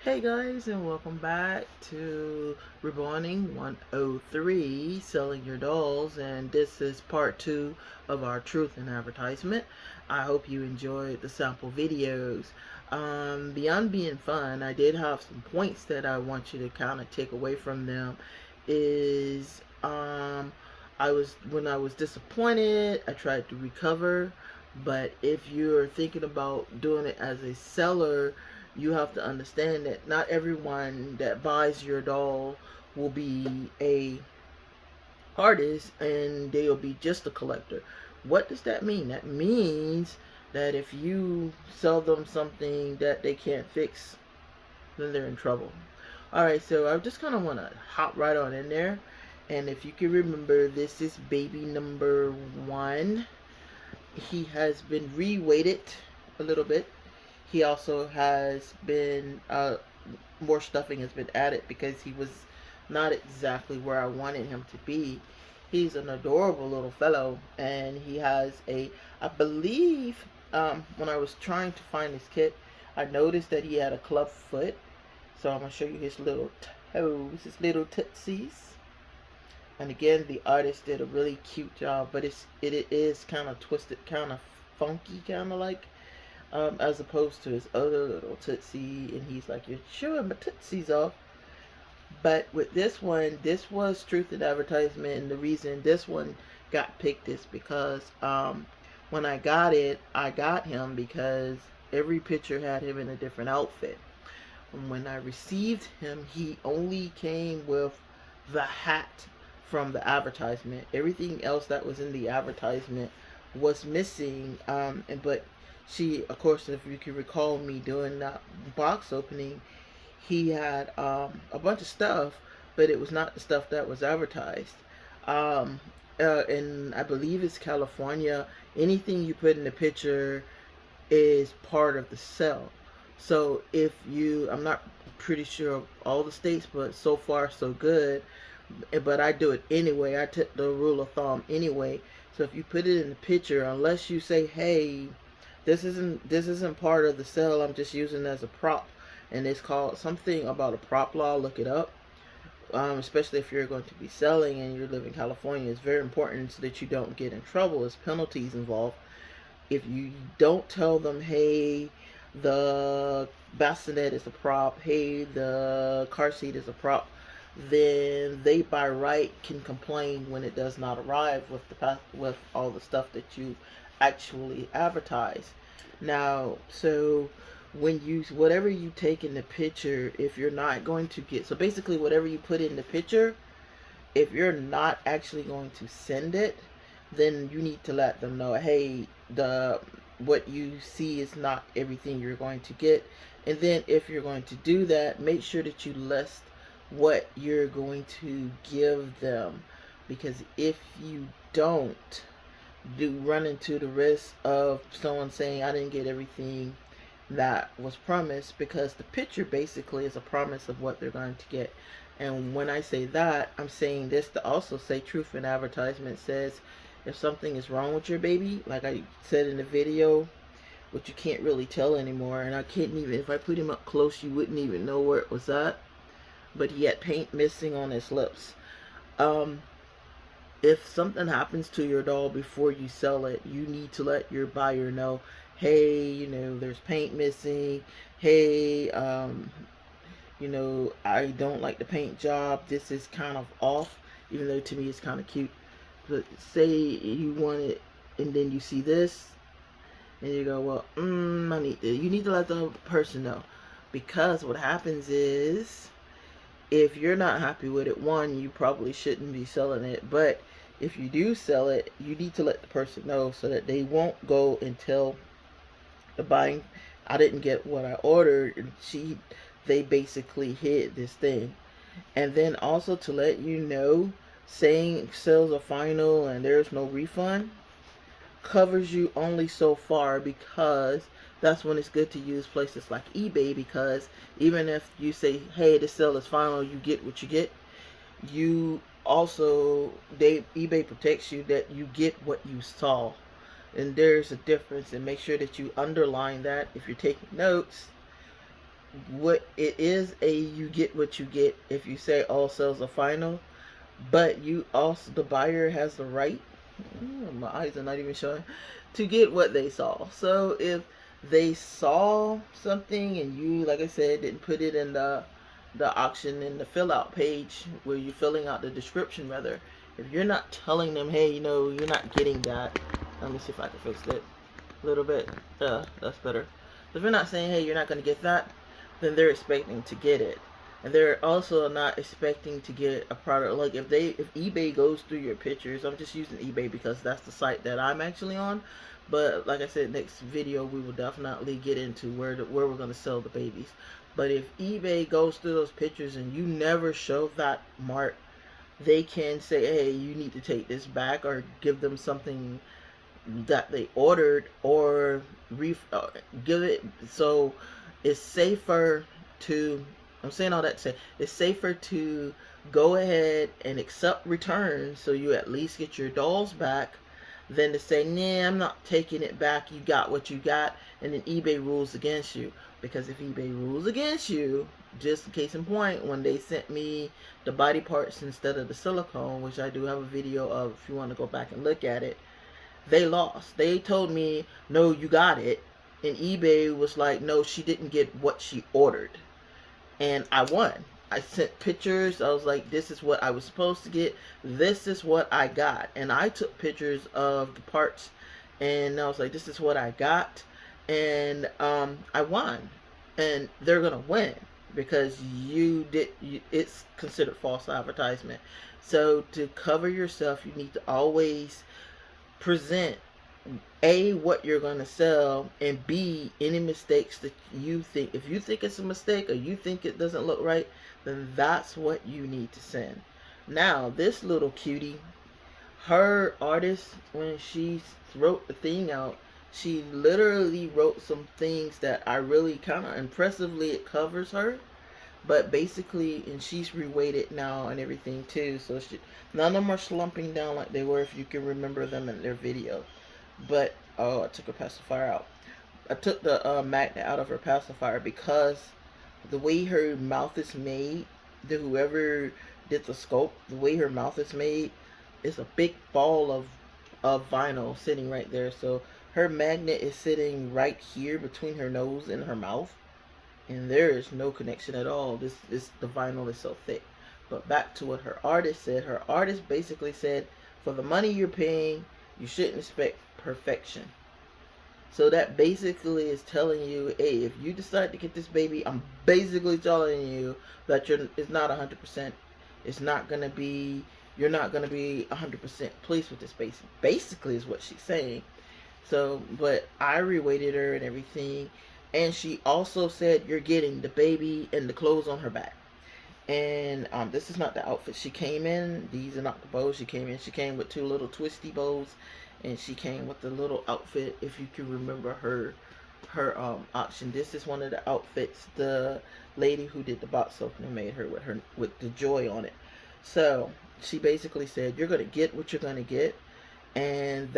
Hey guys, and welcome back to Reborning 103, Selling Your Dolls, and this is part 2 of our Truth in Advertisement. I hope you enjoyed the sample videos. Beyond being fun, I did have some points that I want you to kind of take away from them. Is when I was disappointed, I tried to recover, but if you're thinking about doing it as a seller, you have to understand that not everyone that buys your doll will be a artist, and they'll be just a collector. What does that mean? That means that if you sell them something that they can't fix, then they're in trouble. Alright, so I just kind of want to hop right on in there. And if you can remember, this is baby number 1. He has been re-weighted a little bit. He also has been more stuffing has been added because he was not exactly where I wanted him to be. He's an adorable little fellow, and he has I believe, when I was trying to find his kit, I noticed that he had a club foot. So I'm gonna show you his little toes, his little tootsies. And again, the artist did a really cute job, but it is kind of twisted, kind of funky, kind of like, as opposed to his other little tootsie, and he's like, "You're showing my tootsies off." But with this one, this was Truth in Advertisement, and the reason this one got picked is because when I got him because every picture had him in a different outfit. And when I received him, he only came with the hat from the advertisement. Everything else that was in the advertisement was missing. But she, of course, if you can recall me doing that box opening, he had a bunch of stuff, but it was not the stuff that was advertised. Um, and I believe it's California. Anything you put in the picture is part of the sale. So if you, I'm not pretty sure of all the states, but so far so good. But I do it anyway. I took the rule of thumb anyway. So if you put it in the picture, unless you say, "Hey, this isn't part of the sale. I'm just using it as a prop," and it's called something about a prop law. Look it up. Especially if you're going to be selling and you live in California, it's very important so that you don't get in trouble. There's penalties involved if you don't tell them, "Hey, the bassinet is a prop. Hey, the car seat is a prop," then they by right can complain when it does not arrive with all the stuff that you actually advertise. Now, so when you whatever you take in the picture, if you're not going to get, so basically whatever you put in the picture, if you're not actually going to send it, then you need to let them know, "Hey, the what you see is not everything you're going to get." And then if you're going to do that, make sure that you list what you're going to give them, because if you don't, do run into the risk of someone saying, "I didn't get everything that was promised," because the picture basically is a promise of what they're going to get. And when I say that, I'm saying this to also say Truth in Advertisement says, if something is wrong with your baby, like I said in the video, which you can't really tell anymore, and I can't even, if I put him up close, you wouldn't even know where it was at, but he had paint missing on his lips. If something happens to your doll before you sell it, you need to let your buyer know, "Hey, there's paint missing. Hey, I don't like the paint job. This is kind of off," even though to me it's kind of cute. But say you want it, and then you see this, and you go, "Well, you need to let the person know," because what happens is, if you're not happy with it, one, you probably shouldn't be selling it. But if you do sell it, you need to let the person know so that they won't go and tell the buying, "I didn't get what I ordered," and they basically hid this thing. And then also to let you know, saying sales are final and there's no refund covers you only so far, because that's when it's good to use places like eBay, because even if you say, "Hey, the sale is final," you get what you get. You also, eBay protects you that you get what you saw. And there's a difference, and make sure that you underline that if you're taking notes. what it is, you get what you get if you say all sales are final, but you also, the buyer has the right, my eyes are not even showing, to get what they saw. So if they saw something and you, like I said, didn't put it in the auction in the fill out page where you're filling out the description, rather, if you're not telling them, hey, you're not getting that. Let me see if I can fix it a little bit. That's better. If you're not saying, hey, you're not going to get that, then they're expecting to get it. And they're also not expecting to get a product. Like if eBay goes through your pictures, I'm just using eBay because that's the site that I'm actually on. But like I said, next video we will definitely get into where we're going to sell the babies. But if eBay goes through those pictures and you never show that mark, they can say, hey, you need to take this back, or give them something that they ordered, or give it. So it's safer to, I'm saying all that to say, it's safer to go ahead and accept returns so you at least get your dolls back, than to say, nah, I'm not taking it back, you got what you got, and then eBay rules against you. Because if eBay rules against you, just in case in point, when they sent me the body parts instead of the silicone, which I do have a video of if you want to go back and look at it, they lost. They told me, no, you got it. And eBay was like, no, she didn't get what she ordered. And I won. I sent pictures. I was like, this is what I was supposed to get. This is what I got. And I took pictures of the parts. And I was like, this is what I got. And I won. And they're going to win. Because it's considered false advertisement. So to cover yourself, you need to always present A, what you're going to sell, and B, any mistakes that you think. If you think it's a mistake or you think it doesn't look right, then that's what you need to send. Now, this little cutie, her artist, when she wrote the thing out, she literally wrote some things that I really kind of impressively, it covers her. But basically, and she's reweighted now and everything too, so none of them are slumping down like they were if you can remember them in their video. But oh, I took her pacifier out. I took the magnet out of her pacifier because the way her mouth is made, whoever did the sculpt, the way her mouth is made, is a big ball of vinyl sitting right there. So her magnet is sitting right here between her nose and her mouth, and there is no connection at all. The vinyl is so thick. But back to what her artist said. Her artist basically said, for the money you're paying, you shouldn't expect perfection. So that basically is telling you, hey, if you decide to get this baby, I'm basically telling you that it's not 100%. It's not going to be, you're not going to be 100% pleased with this baby. Basically is what she's saying. So, but I reweighted her and everything. And she also said you're getting the baby and the clothes on her back. And this is not the outfit she came in. These are not the bows she came in. She came with two little twisty bows, and she came with the little outfit. If you can remember her auction, this is one of the outfits the lady who did the box opening made her with the joy on it. So she basically said you're gonna get what you're gonna get, and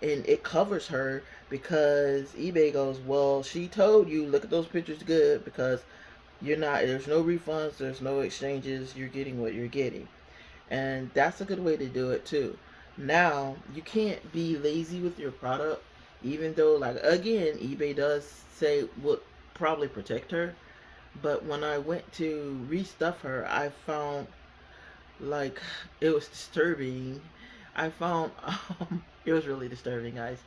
it covers her, because eBay goes, well, she told you, look at those pictures good, because there's no refunds, there's no exchanges, you're getting what you're getting. And that's a good way to do it too. Now, you can't be lazy with your product, even though, like, again, eBay does say would probably protect her. But when I went to restuff her, I found, like, it was disturbing. I found, it was really disturbing, guys.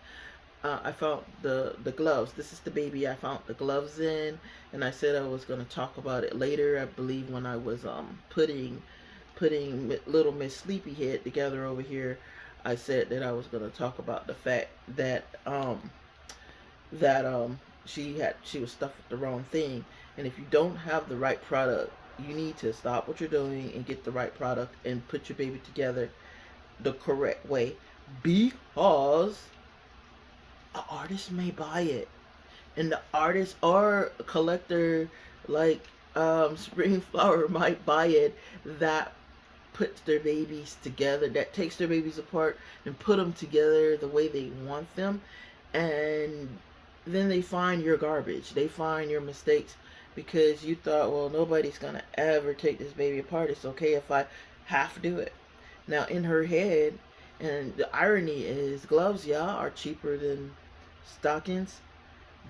I found the gloves. This is the baby I found the gloves in, and I said I was going to talk about it later. I believe when I was putting little Miss Sleepyhead together over here, I said that I was going to talk about the fact that she was stuffed with the wrong thing. And if you don't have the right product, you need to stop what you're doing and get the right product and put your baby together the correct way, because an artist may buy it, and the artist or a collector like Spring Flower might buy it, that puts their babies together, that takes their babies apart and put them together the way they want them. And then they find your garbage. They find your mistakes because you thought, well, nobody's gonna ever take this baby apart. It's okay if I half do it. Now in her head, and the irony is, gloves, yeah, are cheaper than stockings,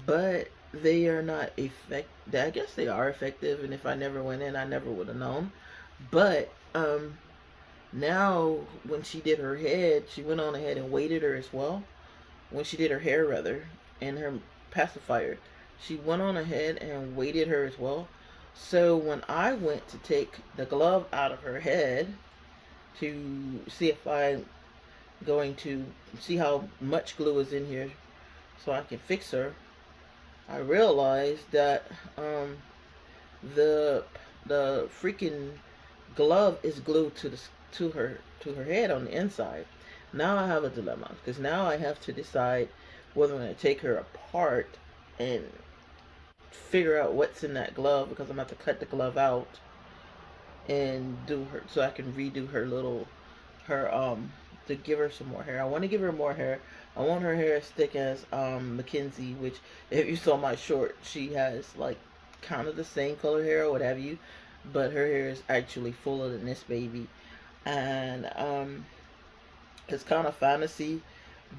but they are not effective. I guess they are effective, and if I never went in, I never would have known. But now when she did her head, she went on ahead and weighted her as well. When she did her hair, rather, and her pacifier, she went on ahead and weighted her as well. So when I went to take the glove out of her head to see if I'm going to see how much glue is in here so I can fix her, I realized that the the freaking glove is glued to her head on the inside. Now I have a dilemma because now I have to decide whether I'm going to take her apart and figure out what's in that glove, because I'm going to have to cut the glove out and do her so I can redo her little her to give her some more hair. I want to give her more hair. I want her hair as thick as Mackenzie, which if you saw my short, she has like kind of the same color hair or what have you, but her hair is actually fuller than this baby. And it's kind of fantasy,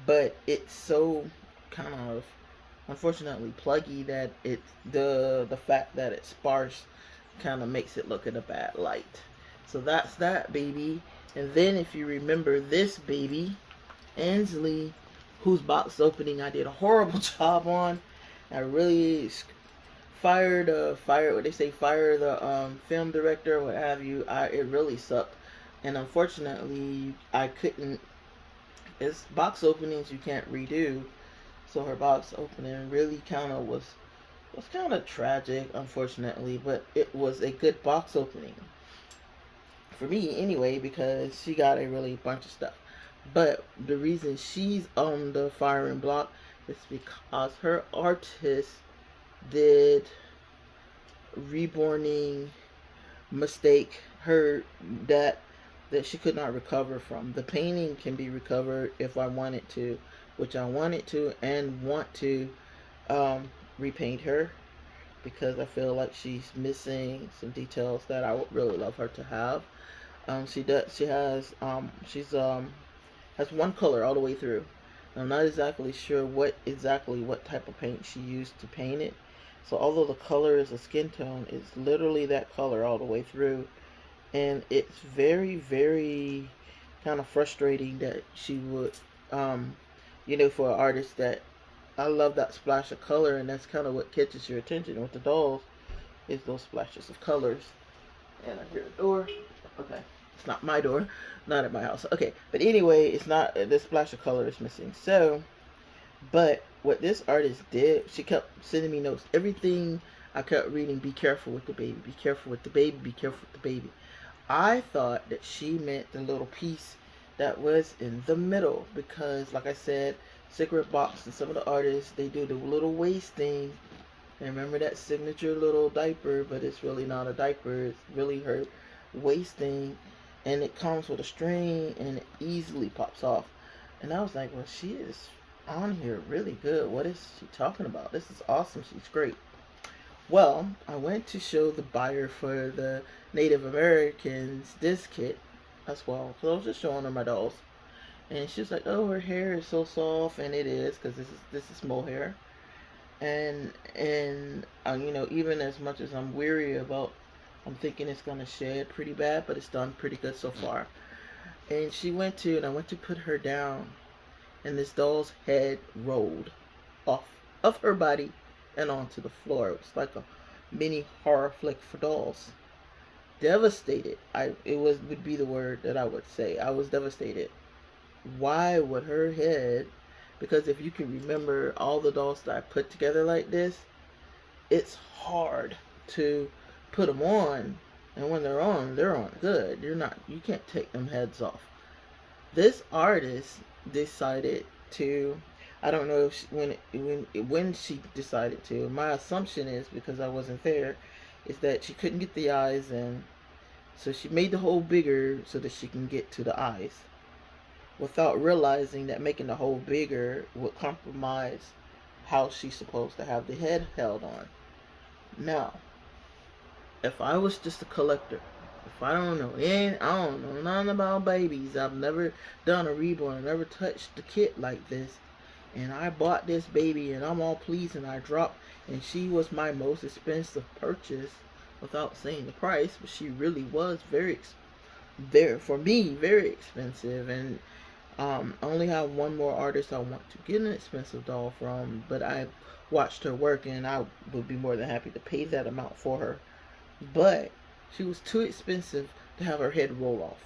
but it's so kind of unfortunately pluggy that it the fact that it's sparse kind of makes it look in a bad light. So that's that baby. And then if you remember this baby, Ansley, whose box opening I did a horrible job on. I really fired what they say, fire the film director, what have you. It really sucked. And unfortunately I couldn't, it's box openings you can't redo. So her box opening really kind of was kind of tragic, unfortunately, but it was a good box opening for me anyway, because she got a really bunch of stuff. But the reason she's on the firing block is because her artist did reborning mistake her that she could not recover from. The painting can be recovered if I wanted to, which I wanted to and want to repaint her, because I feel like she's missing some details that I would really love her to have. She does. Has one color all the way through. I'm not exactly sure what type of paint she used to paint it. So although the color is a skin tone, it's literally that color all the way through, and it's very, very kind of frustrating that she would, for an artist that I love that splash of color, and that's kind of what catches your attention with the dolls is those splashes of colors. And I hear a door. Okay. It's not my door, not at my house. Okay, but anyway, it's not, this splash of color is missing. So, but what this artist did, she kept sending me notes. Everything I kept reading, be careful with the baby, be careful with the baby, be careful with the baby. I thought that she meant the little piece that was in the middle, because like I said, Cigarette Box and some of the artists, they do the little waist thing. And remember that signature little diaper, but it's really not a diaper, it's really her waist thing. And it comes with a string and it easily pops off. And I was like, well, she is on here really good. What is she talking about? This is awesome. She's great. Well, I went to show the buyer for the Native Americans this kit as well, because I was just showing her my dolls. And she was like, oh, her hair is so soft. And it is, because this is mohair. And even as much as I'm weary about, I'm thinking it's gonna shed pretty bad, but it's done pretty good so far. And I went to put her down, and this doll's head rolled off of her body and onto the floor. It was like a mini horror flick for dolls. Devastated. Would be the word that I would say. I was devastated. Why would her head? Because if you can remember all the dolls that I put together like this, it's hard to put them on, and when they're on good. You can't take them heads off. This artist decided to, I don't know if when she decided to. My assumption is, because I wasn't there, is that she couldn't get the eyes in, so she made the hole bigger so that she can get to the eyes, without realizing that making the hole bigger would compromise how she's supposed to have the head held on. Now, if I was just a collector, if I don't know I don't know nothing about babies. I've never done a reborn. I never touched the kit like this. And I bought this baby and I'm all pleased and I dropped, and she was my most expensive purchase without saying the price, but she really was very for me very expensive. And I only have one more artist I want to get an expensive doll from, but I watched her work and I would be more than happy to pay that amount for her. But she was too expensive to have her head roll off.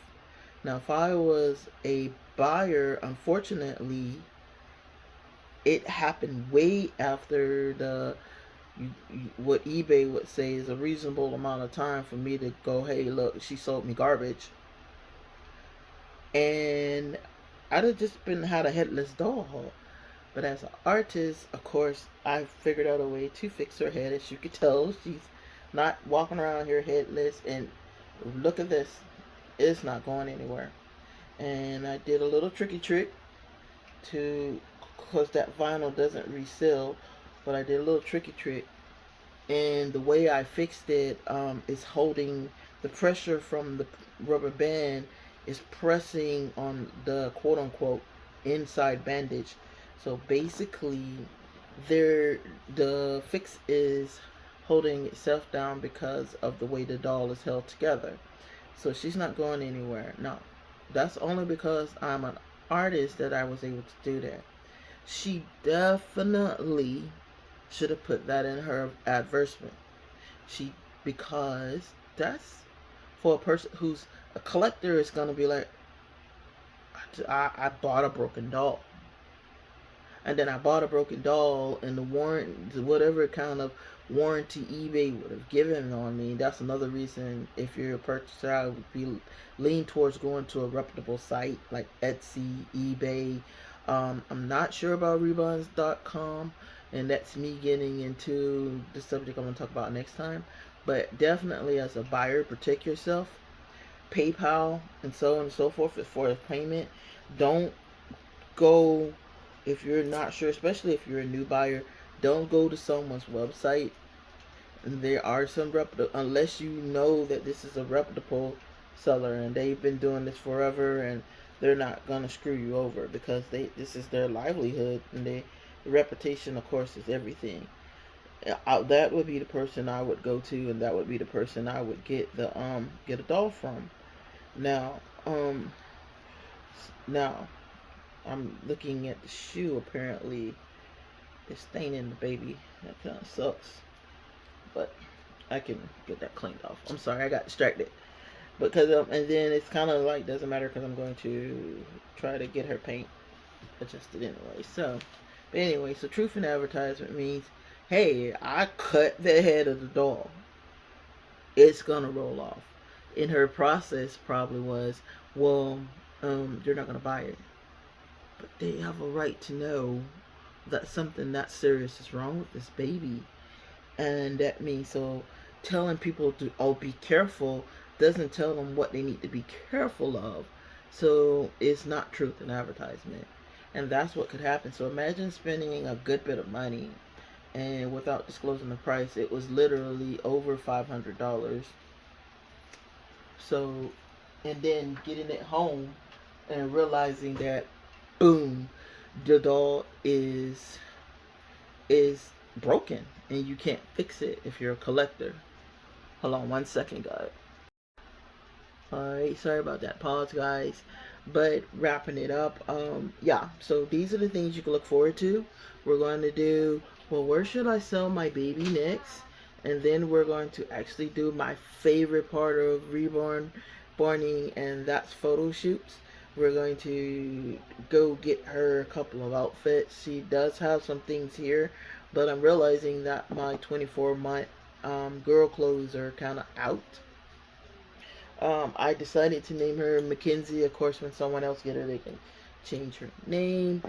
Now, if I was a buyer, unfortunately, it happened way after what eBay would say is a reasonable amount of time for me to go, hey, look, she sold me garbage. And I'd have just had a headless doll. But as an artist, of course, I figured out a way to fix her head. As you can tell, she's not walking around here headless. And look at this. It's not going anywhere. And I did a little tricky trick because that vinyl doesn't reseal. But I did a little tricky trick. And the way I fixed it is holding the pressure from the rubber band is pressing on the quote-unquote inside bandage. So basically, the fix is holding itself down because of the way the doll is held together. So she's not going anywhere. Now, that's only because I'm an artist that I was able to do that. She definitely should have put that in her advertisement. Because that's for a person who's a collector is gonna be like, I bought a broken doll, and then I bought a broken doll, and the warrant, whatever kind of warranty eBay would have given on me. That's another reason, if you're a purchaser, I would be lean towards going to a reputable site like Etsy, eBay. I'm not sure about rebuns.com, and that's me getting into the subject I'm going to talk about next time. But definitely, as a buyer, protect yourself. PayPal and so on and so forth for payment. Don't go, if you're not sure, especially if you're a new buyer, don't go to someone's website. And there are some reputable, unless you know that this is a reputable seller and they've been doing this forever, and they're not gonna screw you over, because this is their livelihood, and the reputation, of course, is everything. That would be the person I would go to, and that would be the person I would get a doll from. Now, I'm looking at the shoe. Apparently, it's staining the baby. That kind of sucks, but I can get that cleaned off. I'm sorry, I got distracted. Because and then it's kind of like doesn't matter because I'm going to try to get her paint adjusted anyway. So, but anyway, so truth in advertisement means, hey, I cut the head of the doll. It's gonna roll off. In her process, probably was, well, you're not gonna buy it, but they have a right to know that something that serious is wrong with this baby, and that means, so telling people to be careful doesn't tell them what they need to be careful of. So it's not truth in advertisement, and that's what could happen. So imagine spending a good bit of money, and without disclosing the price, it was literally over $500. So, and then getting it home and realizing that, boom, the doll is broken and you can't fix it if you're a collector. Hold on one second, guys. Alright, sorry about that pause, guys. But wrapping it up, yeah, so these are the things you can look forward to. We're going to do, well, where should I sell my baby next? And then we're going to actually do my favorite part of reborning, and that's photo shoots. We're going to go get her a couple of outfits. She does have some things here, but I'm realizing that my 24-month girl clothes are kind of out. I decided to name her Mackenzie. Of course, when someone else get her, they can change her name.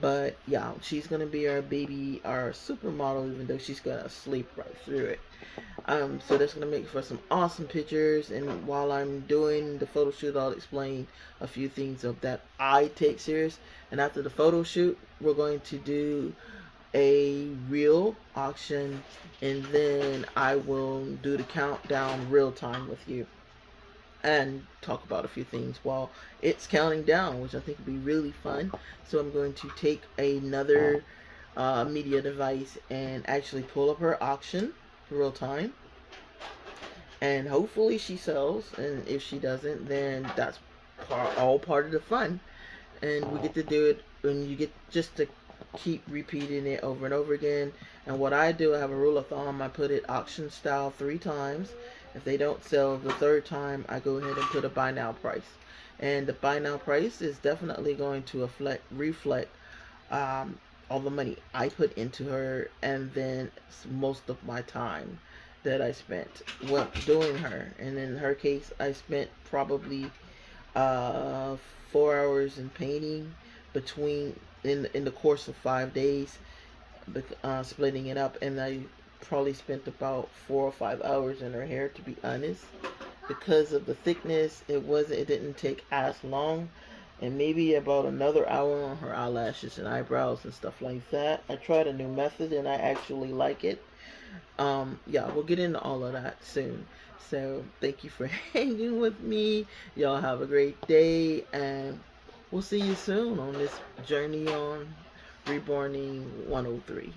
But yeah, she's gonna be our baby, our supermodel, even though she's gonna sleep right through it. So that's gonna make for some awesome pictures. And while I'm doing the photo shoot, I'll explain a few things of that I take serious. And after the photo shoot, we're going to do a real auction, and then I will do the countdown real time with you and talk about a few things while it's counting down, which I think would be really fun. So I'm going to take another media device and actually pull up her auction real time, and hopefully she sells. And if she doesn't, then that's all part of the fun, and we get to do it, and you get just to keep repeating it over and over again. And what I do, I have a rule of thumb. I put it auction style 3 times. If they don't sell the third time, I go ahead and put a buy now price. And the buy now price is definitely going to reflect all the money I put into her, and then most of my time that I spent doing her. And in her case, I spent probably uh, 4 hours in painting between in the course of 5 days, splitting it up, and I probably spent about 4 or 5 hours in her hair, to be honest, because of the thickness. It didn't take as long, and maybe about another hour on her eyelashes and eyebrows and stuff like that. I tried a new method and I actually like it. Yeah, we'll get into all of that soon. So thank you for hanging with me. Y'all have a great day, and we'll see you soon on this journey on Reborning 103.